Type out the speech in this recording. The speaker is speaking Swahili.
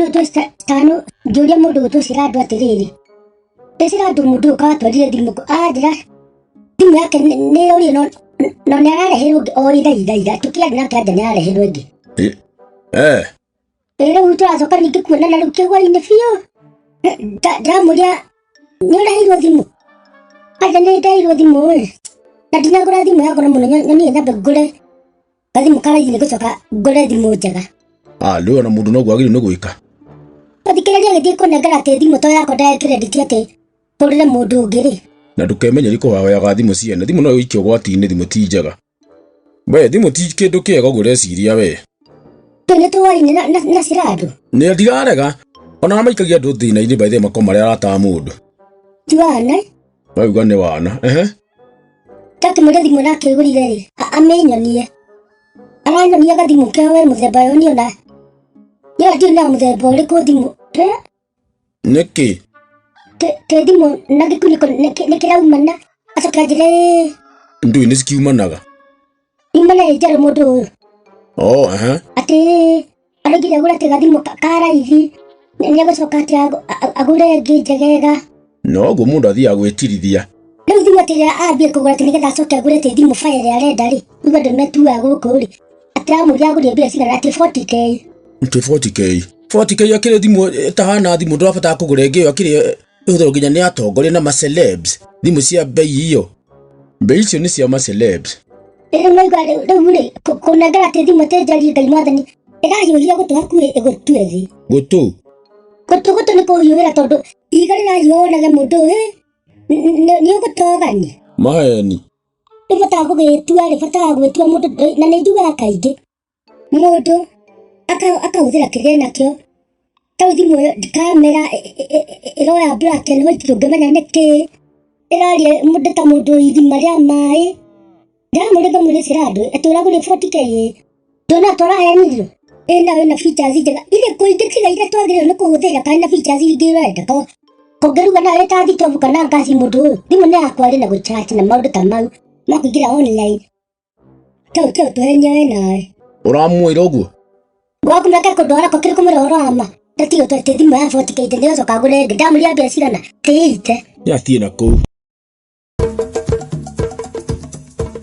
mundu tano ngiuria mundu tucira andu atiriri ndicira andu mundu ukatwarire thimu andira thimu yake ni uri no ni ararehirwo ori ira tukiari nake anja ni ararehirwo ingi riu turacoka ningi kuonana riu kigwa-ini biu ndamuria ni urahirwo thimu anja ni ndahirwo thimu na ndinagura thimu yakwa muno nyoni nyambe ngure kathimu karaithi ni gucoka ngure thimu njega riu ona mundu no gwagire no gwika athikiriria githii kunengera ati thimu to yakwa ndae credit ati hurire mundu ungiri na ndukemenye riko wahoyaga thimu ciene thimu no ikio gwati-ini thimu ti njega we thimu ti kindu kiega gureciria we tene tuwari na cirandu ni ndirarega ona maikagia andu thina-ini baithe mako maria arataga mundu ti wana wauga ni wana tatu muria thimu nakigurire ri amenyonie aranyonia gathimu kia we muthemba yo niona ya ndina muthemba uriku thimu niki te thimu na gikuniko nikiraumana acoka njire ndui ni cikiumanaga imana ijaro mundu uyu ati aragira agura te gathimu karaithi niagucoka ati agure ngi njegega no guo mundu athia gwitirithia riu thimu ati ambie kugura ti nigetha acoke agure te thimu fire arenda ri igo ndemetua guku ri ati amuria agure mbia cigana ati 40k akire thimu tahana thimu ndurabata kugura ngi akire uthoro nginya ni atongoria na macelebs thimu cia bei iyo bei icio ni cia macelebs riu ri kunengera te thimu te njari ngai mwathani irahiuhia gutu hakui igutue thi gutu ni kuhiuhira tondu iga rirahiuonage mundu ni ugutogani maheni ibata gugitua ri bata gwitua mundu na ni njuga kaingi mundu akahuthira kiria nakio tau thimu kamera iroya black and white ndungimenya niki iraria mundu ta mundu ithima ria mai ndamuriga muri cirandu aturagure 40k ndona turahenirwo wina features njega ile kuingikira ile twagire ni kuhuthira kana features ingi wenda kongeruga nawe ta thitobu kana ngasi mundu uyu thimu ni yakwa ri na guchat na maundu ta mau makuingira online tau tuhenya we nawe uramwira uguo gwakumeka kundwara ko kiri kumurora ama tatiyo twete thimu ya 40k ndio coka ngure ngi ndamuria mbia cigana tiite yathie na kuu